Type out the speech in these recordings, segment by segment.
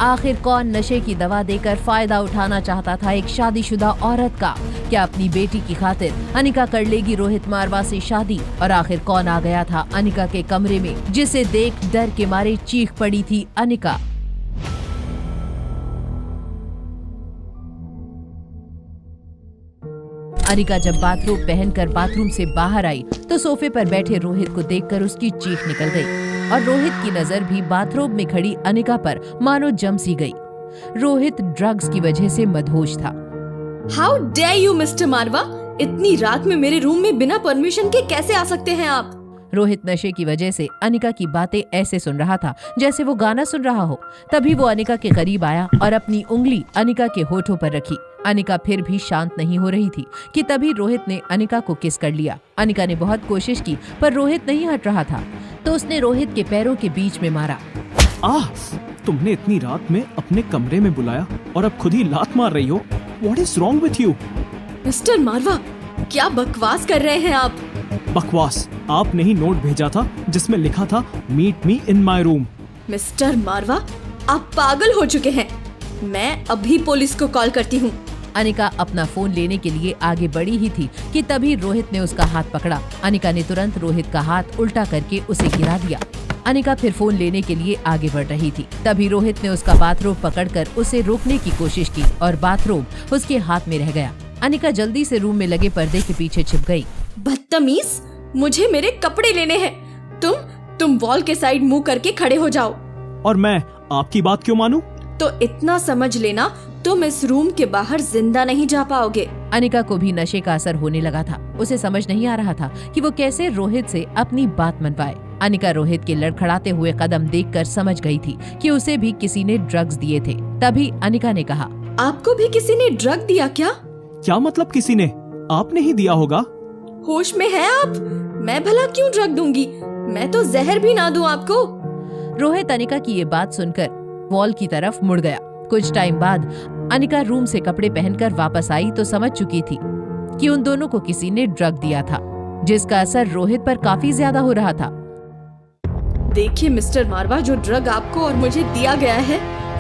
आखिर कौन नशे की दवा देकर फायदा उठाना चाहता था एक शादीशुदा औरत का? क्या अपनी बेटी की खातिर अनिका कर लेगी रोहित मारवा से शादी? और आखिर कौन आ गया था अनिका के कमरे में, जिसे देख डर के मारे चीख पड़ी थी अनिका? अनिका जब बाथरोब पहनकर बाथरूम से बाहर आई तो सोफे पर बैठे रोहित को देखकर उसकी चीख निकल गई और रोहित की नजर भी बाथरोब में खड़ी अनिका पर मानो जम सी गई। रोहित ड्रग्स की वजह से मदहोश था। हाउ डेयर यू मिस्टर मारवा, इतनी रात में मेरे रूम में बिना परमिशन के कैसे आ सकते हैं आप? रोहित नशे की वजह से अनिका की बातें ऐसे सुन रहा था जैसे वो गाना सुन रहा हो। तभी वो अनिका के करीब आया और अपनी उंगली अनिका के होठों पर रखी। अनिका फिर भी शांत नहीं हो रही थी कि तभी रोहित ने अनिका को किस कर लिया। अनिका ने बहुत कोशिश की पर रोहित नहीं हट रहा था, तो उसने रोहित के पैरों के बीच में मारा। तुमने इतनी रात में अपने कमरे में बुलाया और अब खुद ही लात मार रही हो। What is wrong with you? Mr Marwah, क्या बकवास कर रहे हैं आप? बकवास? आपने ही नोट भेजा था जिसमें लिखा था meet me in my room. Mr Marwah, आप पागल हो चुके हैं। मैं अभी पुलिस को कॉल करती हूँ। अनिका अपना फोन लेने के लिए आगे बढ़ी ही थी कि तभी रोहित ने उसका हाथ पकड़ा। अनिका ने तुरंत रोहित का हाथ उल्टा करके उसे गिरा दिया। अनिका फिर फोन लेने के लिए आगे बढ़ रही थी, तभी रोहित ने उसका बाथरोब पकड़कर उसे रोकने की कोशिश की और बाथरोब उसके हाथ में रह गया। अनिका जल्दी से रूम में लगे पर्दे के पीछे छिप गई। बदतमीज, मुझे मेरे कपड़े लेने हैं। तुम वॉल के साइड मुंह करके खड़े हो जाओ। और मैं आपकी बात क्यों मानूं? तो इतना समझ लेना, तुम इस रूम के बाहर जिंदा नहीं जा पाओगे। अनिका को भी नशे का असर होने लगा था। उसे समझ नहीं आ रहा था कि वो कैसे रोहित से अपनी बात मनवाए। अनिका रोहित के लड़खड़ाते हुए कदम देखकर समझ गई थी कि उसे भी किसी ने ड्रग्स दिए थे। तभी अनिका ने कहा, आपको भी किसी ने ड्रग दिया क्या? क्या मतलब किसी ने? आपने ही दिया होगा। होश में है आप? मैं भला क्यों ड्रग दूंगी? मैं तो जहर भी ना दूं आपको। रोहित अनिका की ये बात सुनकर वॉल की तरफ मुड़ गया। कुछ टाइम बाद अनिका रूम से कपड़े पहनकर वापस आई तो समझ चुकी थी कि उन दोनों को किसी ने ड्रग दिया था, जिसका असर रोहित पर काफी ज्यादा हो रहा था। देखिए मिस्टर मारवा, जो ड्रग आपको और मुझे दिया गया है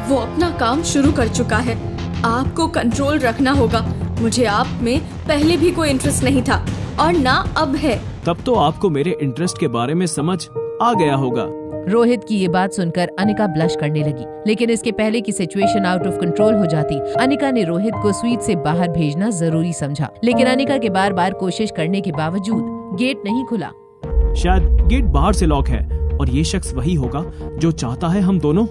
वो अपना काम शुरू कर चुका है। आपको कंट्रोल रखना होगा। मुझे आप में पहले भी कोई इंटरेस्ट नहीं था और ना अब है। तब तो आपको मेरे इंटरेस्ट के बारे में समझ आ गया होगा। रोहित की ये बात सुनकर अनिका ब्लश करने लगी, लेकिन इसके पहले की सिचुएशन आउट ऑफ कंट्रोल हो जाती। अनिका ने रोहित को स्वीट से बाहर भेजना जरूरी समझा, लेकिन अनिका के बार बार कोशिश करने के बावजूद गेट नहीं खुला। शायद गेट बाहर से लॉक है और ये शख्स वही होगा जो चाहता है हम दोनों।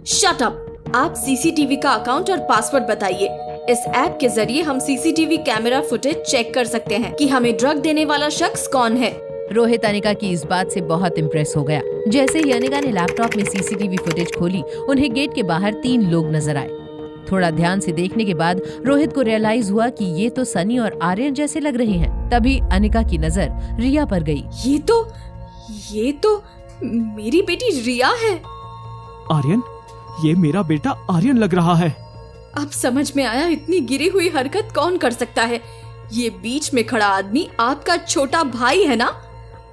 Shut up! आप सीसीटीवी का अकाउंट और पासवर्ड बताइए। इस ऐप के जरिए हम सीसीटीवी कैमरा फुटेज चेक कर सकते हैं कि हमें ड्रग देने वाला शख्स कौन है। रोहित अनिका की इस बात से बहुत इम्प्रेस हो गया। जैसे ही अनिका ने लैपटॉप में सीसीटीवी फुटेज खोली, उन्हें गेट के बाहर 3 लोग नजर आए। थोड़ा ध्यान से देखने के बाद रोहित को रियलाइज हुआ कि ये तो सनी और आर्यन जैसे लग रहे हैं। तभी अनिका की नजर रिया पर गई। ये तो मेरी बेटी रिया है। आर्यन? ये मेरा बेटा आर्यन लग रहा है। अब समझ में आया इतनी गिरी हुई हरकत कौन कर सकता है। ये बीच में खड़ा आदमी आपका छोटा भाई है ना?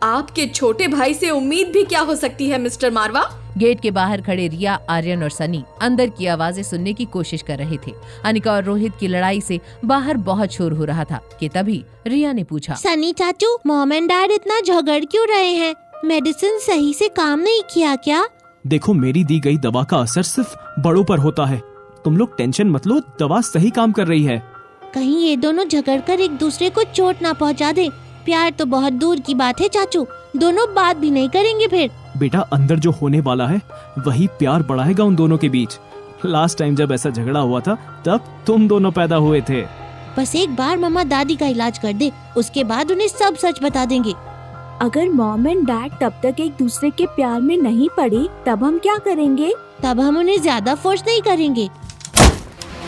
आपके छोटे भाई से उम्मीद भी क्या हो सकती है मिस्टर मारवा? गेट के बाहर खड़े रिया, आर्यन और सनी अंदर की आवाजें सुनने की कोशिश कर रहे थे। अनिका और रोहित की लड़ाई से बाहर बहुत शोर हो रहा था कि तभी रिया ने पूछा, सनी चाचू, मॉम एंड डैड इतना झगड़ क्यों रहे हैं? मेडिसिन सही से काम नहीं किया क्या? देखो, मेरी दी गई दवा का असर सिर्फ बड़ों पर होता है। तुम लोग टेंशन मत लो, दवा सही काम कर रही है। कहीं ये दोनों झगड़कर एक दूसरे को चोट ना पहुंचा दे। प्यार तो बहुत दूर की बात है चाचू, दोनों बात भी नहीं करेंगे फिर। बेटा, अंदर जो होने वाला है वही प्यार बढ़ाएगा उन दोनों के बीच। लास्ट टाइम जब ऐसा झगड़ा हुआ था तब तुम दोनों पैदा हुए थे। बस एक बार मम्मा दादी का इलाज कर दे, उसके बाद उन्हें सब सच बता देंगे। अगर मॉम एंड डैड तब तक एक दूसरे के प्यार में नहीं पड़े तब हम क्या करेंगे? तब हम उन्हें ज्यादा फोर्स नहीं करेंगे।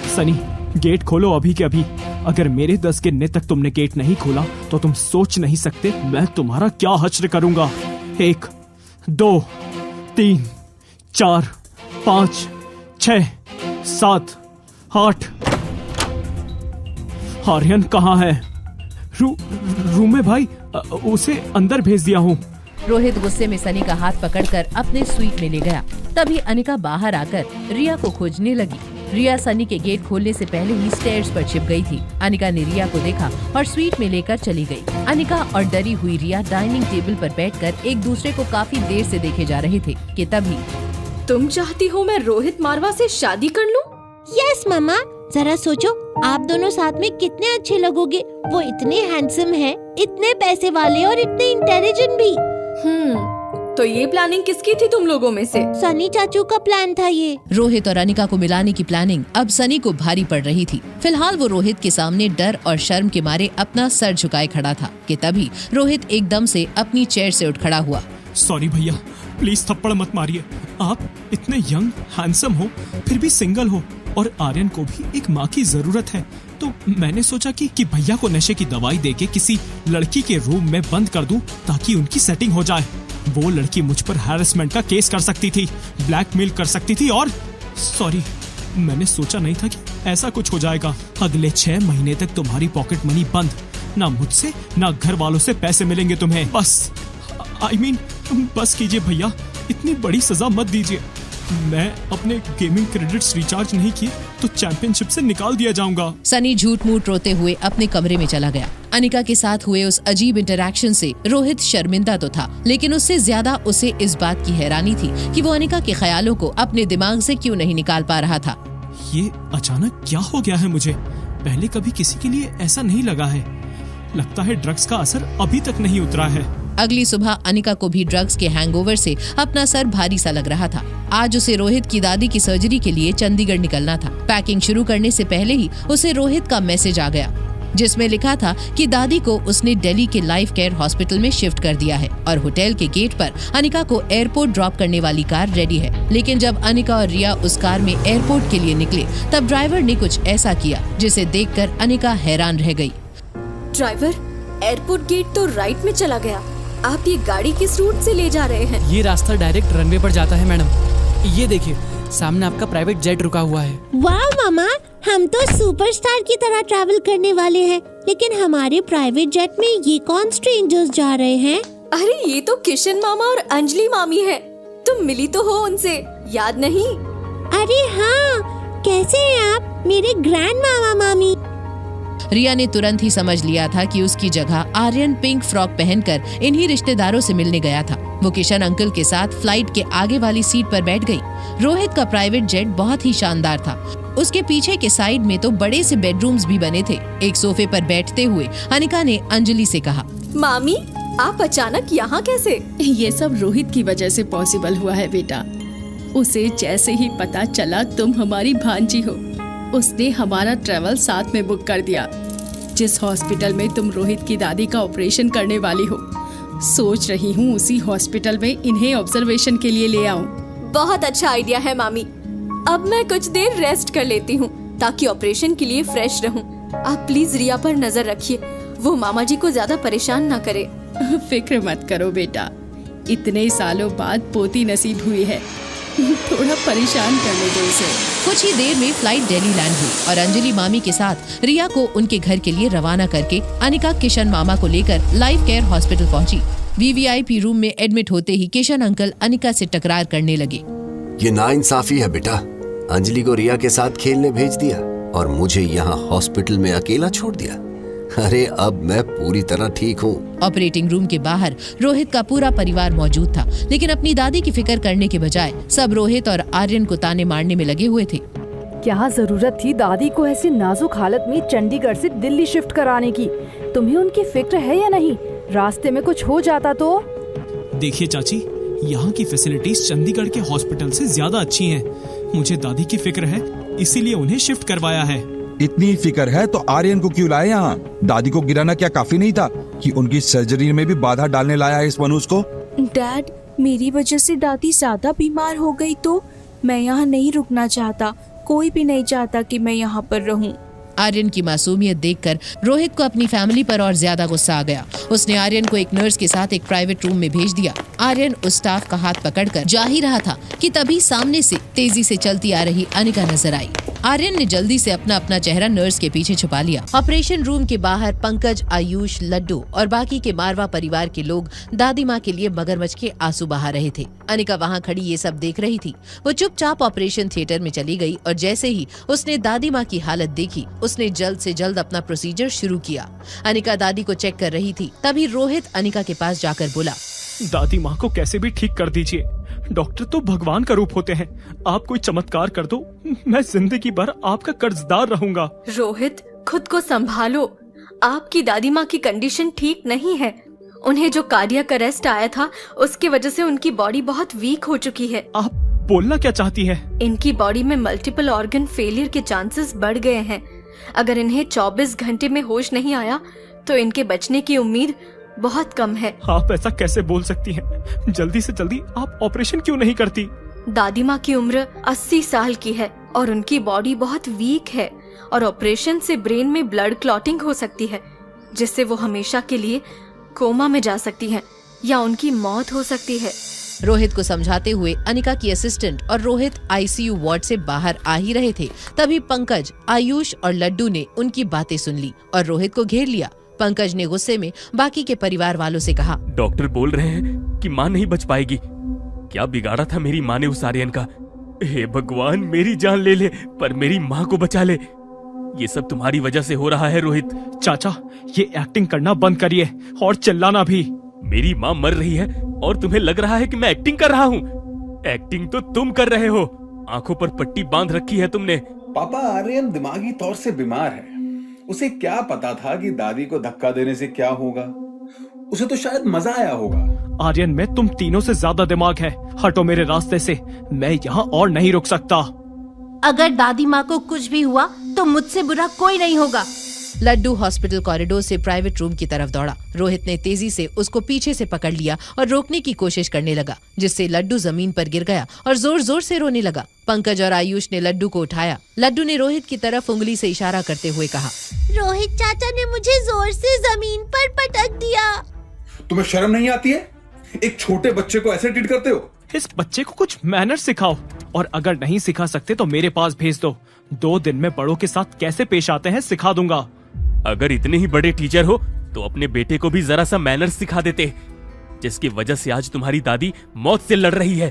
सनी, गेट खोलो अभी के अभी। अगर मेरे 10 गिनने तक तुमने गेट नहीं खोला तो तुम सोच नहीं सकते मैं तुम्हारा क्या हश्र करूंगा। 1, 2, 3, 4, 5, 6, 7, 8। आर्यन कहाँ है? रूम में भाई, उसे अंदर भेज दिया हूँ। रोहित गुस्से में सनी का हाथ पकड़कर अपने स्वीट में ले गया। तभी अनिका बाहर आकर रिया को खोजने लगी। रिया सनी के गेट खोलने से पहले ही स्टेयर्स पर छिप गई थी। अनिका ने रिया को देखा और स्वीट में लेकर चली गई। अनिका और डरी हुई रिया डाइनिंग टेबल पर बैठकर एक दूसरे को काफी देर से देखे जा रहे थे कि तभी तुम चाहती हो मैं रोहित मारवा से शादी कर लूं? यस मम्मा, जरा सोचो आप दोनों साथ में कितने अच्छे लगोगे। वो इतने हैंडसम हैं, इतने पैसे वाले और इतने इंटेलिजेंट भी। तो ये प्लानिंग किसकी थी तुम लोगों में से? सनी चाचू का प्लान था ये। रोहित और अनिका को मिलाने की प्लानिंग अब सनी को भारी पड़ रही थी। फिलहाल वो रोहित के सामने डर और शर्म के मारे अपना सर झुकाए खड़ा था कि तभी रोहित एकदम से अपनी चेयर से उठ खड़ा हुआ। सॉरी भैया, प्लीज थप्पड़ मत मारिए। आप इतने यंग हैंडसम हो, फिर भी सिंगल हो और आर्यन को भी एक माँ की जरूरत है, तो मैंने सोचा कि भैया को नशे की दवाई देके किसी लड़की के रूम में बंद कर दूं ताकि उनकी सेटिंग हो जाए। वो लड़की मुझ पर हैरेसमेंट का केस कर सकती थी, ब्लैकमेल कर सकती थी और सॉरी, मैंने सोचा नहीं था कि ऐसा कुछ हो जाएगा। अगले 6 महीने तक तुम्हारी पॉकेट मनी बंद, ना मुझसे ना घर वालों से पैसे मिलेंगे तुम्हें। बस I mean, बस कीजिए भैया, इतनी बड़ी सजा मत दीजिए। मैं अपने गेमिंग क्रेडिट्स रिचार्ज नहीं किए तो चैंपियनशिप से निकाल दिया जाऊंगा। सनी झूठ मूठ रोते हुए अपने कमरे में चला गया। अनिका के साथ हुए उस अजीब इंटरैक्शन से रोहित शर्मिंदा तो था, लेकिन उससे ज्यादा उसे इस बात की हैरानी थी कि वो अनिका के ख्यालों को अपने दिमाग से क्यों नहीं निकाल पा रहा था। ये अचानक क्या हो गया है मुझे? पहले कभी किसी के लिए ऐसा नहीं लगा है। लगता है ड्रग्स का असर अभी तक नहीं उतरा है। अगली सुबह अनिका को भी ड्रग्स के हैंगओवर से अपना सर भारी सा लग रहा था। आज उसे रोहित की दादी की सर्जरी के लिए चंडीगढ़ निकलना था। पैकिंग शुरू करने से पहले ही उसे रोहित का मैसेज आ गया, जिसमें लिखा था कि दादी को उसने दिल्ली के लाइफ केयर हॉस्पिटल में शिफ्ट कर दिया है और होटल के गेट पर अनिका को एयरपोर्ट ड्रॉप करने वाली कार रेडी है। लेकिन जब अनिका और रिया उस कार में एयरपोर्ट के लिए निकले, तब ड्राइवर ने कुछ ऐसा किया जिसे देखकर अनिका हैरान रह गई। ड्राइवर, एयरपोर्ट गेट तो राइट में चला गया। आप ये गाड़ी किस रूट से ले जा रहे हैं? ये रास्ता डायरेक्ट रनवे पर जाता है मैडम। ये देखिए, सामने आपका प्राइवेट जेट रुका हुआ है। वाह मामा, हम तो सुपरस्टार की तरह ट्रैवल करने वाले हैं, लेकिन हमारे प्राइवेट जेट में ये कौन स्ट्रेंजर्स जा रहे हैं? अरे ये तो किशन मामा और अंजलि मामी है। तुम मिली तो हो उनसे, याद नहीं? अरे हाँ, कैसे हैं आप, मेरे ग्रैंड मामा मामी? रिया ने तुरंत ही समझ लिया था कि उसकी जगह आर्यन पिंक फ्रॉक पहनकर इन्हीं रिश्तेदारों से मिलने गया था। वो किशन अंकल के साथ फ्लाइट के आगे वाली सीट पर बैठ गई। रोहित का प्राइवेट जेट बहुत ही शानदार था। उसके पीछे के साइड में तो बड़े से बेडरूम्स भी बने थे। एक सोफे पर बैठते हुए अनिका ने अंजलि से कहा, मामी आप अचानक यहाँ कैसे? ये सब रोहित की वजह से पॉसिबल हुआ है बेटा। उसे जैसे ही पता चला तुम हमारी भांजी हो, उसने हमारा ट्रेवल साथ में बुक कर दिया। जिस हॉस्पिटल में तुम रोहित की दादी का ऑपरेशन करने वाली हो, सोच रही हूँ उसी हॉस्पिटल में इन्हें ऑब्जर्वेशन के लिए ले आऊं। बहुत अच्छा आइडिया है मामी। अब मैं कुछ देर रेस्ट कर लेती हूँ ताकि ऑपरेशन के लिए फ्रेश रहूँ। आप प्लीज रिया पर नजर रखिए, वो मामा जी को ज्यादा परेशान ना करे। फिक्र मत करो बेटा, इतने सालों बाद पोती नसीब हुई है, थोड़ा परेशान करने दो उसे। कुछ ही देर में फ्लाइट दिल्ली लैंड हुई और अंजलि मामी के साथ रिया को उनके घर के लिए रवाना करके अनिका किशन मामा को लेकर लाइफ केयर हॉस्पिटल पहुंची। वीवीआईपी रूम में एडमिट होते ही किशन अंकल अनिका से टकरार करने लगे। ये नाइंसाफी है बेटा, अंजलि को रिया के साथ खेलने भेज दिया और मुझे यहाँ हॉस्पिटल में अकेला छोड़ दिया। अरे अब मैं पूरी तरह ठीक हूँ। ऑपरेटिंग रूम के बाहर रोहित का पूरा परिवार मौजूद था, लेकिन अपनी दादी की फिक्र करने के बजाय सब रोहित और आर्यन को ताने मारने में लगे हुए थे। क्या जरूरत थी दादी को ऐसी नाजुक हालत में चंडीगढ़ से दिल्ली शिफ्ट कराने की? तुम्हें उनकी फिक्र है या नहीं? रास्ते में कुछ हो जाता तो? देखिए चाची, यहाँ की फैसिलिटीज चंडीगढ़ के हॉस्पिटल से ज्यादा अच्छी हैं। मुझे दादी की फिक्र है, इसीलिए उन्हें शिफ्ट करवाया है। इतनी फिक्र है तो आर्यन को क्यों लाए यहाँ? दादी को गिराना क्या काफी नहीं था कि उनकी सर्जरी में भी बाधा डालने लाया है इस मनुष्य को? डैड, मेरी वजह से दादी ज्यादा बीमार हो गई तो मैं यहाँ नहीं रुकना चाहता। कोई भी नहीं चाहता कि मैं यहाँ पर रहूँ। आर्यन की मासूमियत देखकर रोहित को अपनी फैमिली पर और ज्यादा गुस्सा आ गया। उसने आर्यन को एक नर्स के साथ एक प्राइवेट रूम में भेज दिया आर्यन उस स्टाफ का हाथ पकड़कर जा ही रहा था कि तभी सामने से तेजी से चलती आ रही अनिका नजर आई। आर्यन ने जल्दी से अपना चेहरा नर्स के पीछे छुपा लिया। ऑपरेशन रूम के बाहर पंकज, आयुष, लड्डू और बाकी के मारवा परिवार के लोग दादी माँ के लिए मगरमच्छ के आंसू बहा रहे थे। अनिका वहाँ खड़ी ये सब देख रही थी। वो चुपचाप ऑपरेशन थिएटर में चली गई और जैसे ही उसने दादी माँ की हालत देखी, उसने जल्द से जल्द अपना प्रोसीजर शुरू किया। अनिका दादी को चेक कर रही थी, तभी रोहित अनिका के पास जाकर बोला, दादी माँ को कैसे भी ठीक कर दीजिए। डॉक्टर तो भगवान का रूप होते हैं। आप कोई चमत्कार कर दो, मैं जिंदगी भर आपका कर्जदार रहूंगा। रोहित, खुद को संभालो। आपकी दादी माँ की कंडीशन ठीक नहीं है। उन्हें जो कार्डियक अरेस्ट आया था, उसकी वजह से उनकी बॉडी बहुत वीक हो चुकी है। आप बोलना क्या चाहती हैं? इनकी बॉडी में मल्टीपल ऑर्गन फेलियर के चांसेस बढ़ गए हैं। अगर इन्हें 24 घंटे में होश नहीं आया तो इनके बचने की उम्मीद बहुत कम है। आप ऐसा कैसे बोल सकती हैं? जल्दी से जल्दी आप ऑपरेशन क्यों नहीं करती? दादी माँ की उम्र 80 साल की है और उनकी बॉडी बहुत वीक है और ऑपरेशन से ब्रेन में ब्लड क्लॉटिंग हो सकती है, जिससे वो हमेशा के लिए कोमा में जा सकती हैं या उनकी मौत हो सकती है। रोहित को समझाते हुए अनिका की असिस्टेंट और रोहित आईसीयू वार्ड से बाहर आ ही रहे थे, तभी पंकज, आयुष और लड्डू ने उनकी बातें सुन ली और रोहित को घेर लिया। पंकज ने गुस्से में बाकी के परिवार वालों से कहा, डॉक्टर बोल रहे हैं कि माँ नहीं बच पाएगी। क्या बिगाड़ा था मेरी माँ ने उस आर्यन का? हे भगवान, मेरी जान ले ले पर मेरी माँ को बचा ले। ये सब तुम्हारी वजह से हो रहा है रोहित। चाचा, ये एक्टिंग करना बंद करिए और चिल्लाना भी। मेरी माँ मर रही है और तुम्हें लग रहा है कि मैं एक्टिंग कर रहा हूँ? एक्टिंग तो तुम कर रहे हो। आंखों पर पट्टी बांध रखी है तुमने। पापा, आर्यन दिमागी तौर से बीमार है। उसे क्या पता था कि दादी को धक्का देने से क्या होगा? उसे तो शायद मजा आया होगा। आर्यन में तुम तीनों से ज्यादा दिमाग है। हटो मेरे रास्ते से, मैं यहाँ और नहीं रुक सकता। अगर दादी माँ को कुछ भी हुआ तो मुझसे बुरा कोई नहीं होगा। लड्डू हॉस्पिटल कॉरिडोर से प्राइवेट रूम की तरफ दौड़ा। रोहित ने तेजी से उसको पीछे से पकड़ लिया और रोकने की कोशिश करने लगा, जिससे लड्डू जमीन पर गिर गया और जोर जोर से रोने लगा। पंकज और आयुष ने लड्डू को उठाया। लड्डू ने रोहित की तरफ उंगली से इशारा करते हुए कहा, रोहित चाचा ने मुझे जोर से जमीन पर पटक दिया। तुम्हें शर्म नहीं आती है? एक छोटे बच्चे को ऐसे ट्रीट करते हो? इस बच्चे को कुछ मैनर सिखाओ, और अगर नहीं सिखा सकते तो मेरे पास भेज दो। 2 दिन में बड़ों के साथ कैसे पेश आते हैं सिखा दूंगा। अगर इतने ही बड़े टीचर हो तो अपने बेटे को भी जरा सा मैनर्स सिखा देते, जिसकी वजह से आज तुम्हारी दादी मौत से लड़ रही है।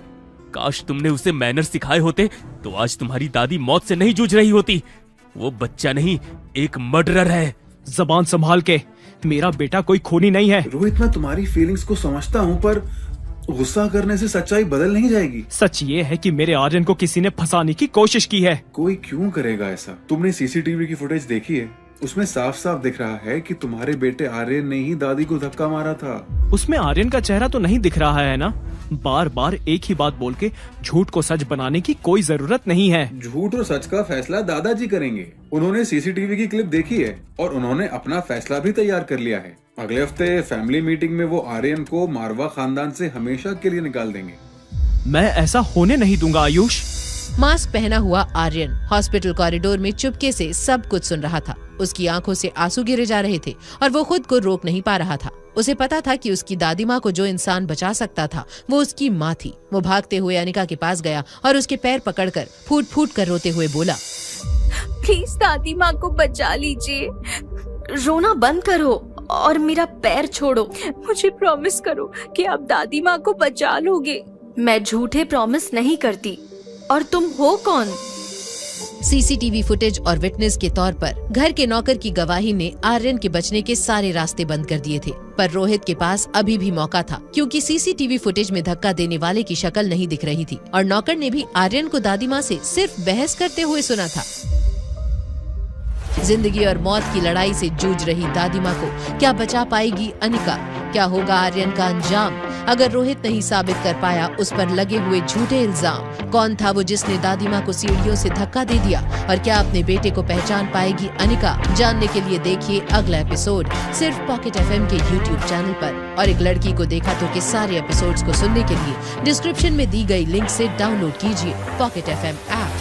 काश तुमने उसे मैनर्स सिखाए होते तो आज तुम्हारी दादी मौत से नहीं जूझ रही होती। वो बच्चा नहीं, एक मर्डरर है। जबान संभाल के, मेरा बेटा कोई खूनी नहीं है। रोहित, मैं तुम्हारी फीलिंग्स को समझता हूँ, पर गुस्सा करने से सच्चाई बदल नहीं जाएगी। सच ये है कि मेरे आर्यन को किसी ने फंसाने की कोशिश की है। कोई क्यों करेगा ऐसा? तुमने सीसीटीवी की फुटेज देखी है? उसमें साफ साफ दिख रहा है कि तुम्हारे बेटे आर्यन ने ही दादी को धक्का मारा था। उसमें आर्यन का चेहरा तो नहीं दिख रहा है ना? बार बार एक ही बात बोल के झूठ को सच बनाने की कोई जरूरत नहीं है। झूठ और सच का फैसला दादाजी करेंगे। उन्होंने सीसीटीवी की क्लिप देखी है और उन्होंने अपना फैसला भी तैयार कर लिया है। अगले हफ्ते फैमिली मीटिंग में वो आर्यन को मारवा खानदान से हमेशा के लिए निकाल देंगे। मैं ऐसा होने नहीं दूंगा आयुष। मास्क पहना हुआ आर्यन हॉस्पिटल कॉरिडोर में चुपके से सब कुछ सुन रहा था। उसकी आंखों से आंसू गिरे जा रहे थे और वो खुद को रोक नहीं पा रहा था। उसे पता था कि उसकी दादी माँ को जो इंसान बचा सकता था वो उसकी माँ थी। वो भागते हुए अनिका के पास गया और उसके पैर पकड़कर फूट फूट कर रोते हुए बोला, प्लीज दादी माँ को बचा लीजिए। रोना बंद करो और मेरा पैर छोड़ो। मुझे प्रॉमिस करो कि आप दादी माँ को बचा लोगे। मैं झूठे प्रॉमिस नहीं करती। और तुम हो कौन? सीसीटीवी फुटेज और विटनेस के तौर पर घर के नौकर की गवाही ने आर्यन के बचने के सारे रास्ते बंद कर दिए थे। पर रोहित के पास अभी भी मौका था, क्योंकि सीसीटीवी फुटेज में धक्का देने वाले की शक्ल नहीं दिख रही थी और नौकर ने भी आर्यन को दादी माँ से सिर्फ बहस करते हुए सुना था। जिंदगी और मौत की लड़ाई से जूझ रही दादी माँ को क्या बचा पाएगी अनिका? क्या होगा आर्यन का अंजाम अगर रोहित नहीं साबित कर पाया उस पर लगे हुए झूठे इल्जाम? कौन था वो जिसने दादी माँ को सीढ़ियों से धक्का दे दिया? और क्या अपने बेटे को पहचान पाएगी अनिका? जानने के लिए देखिए अगला एपिसोड सिर्फ पॉकेट FM के YouTube चैनल पर। और एक लड़की को देखा तो के सारे एपिसोड्स को सुनने के लिए डिस्क्रिप्शन में दी गई लिंक से डाउनलोड कीजिए पॉकेट FM ऐप।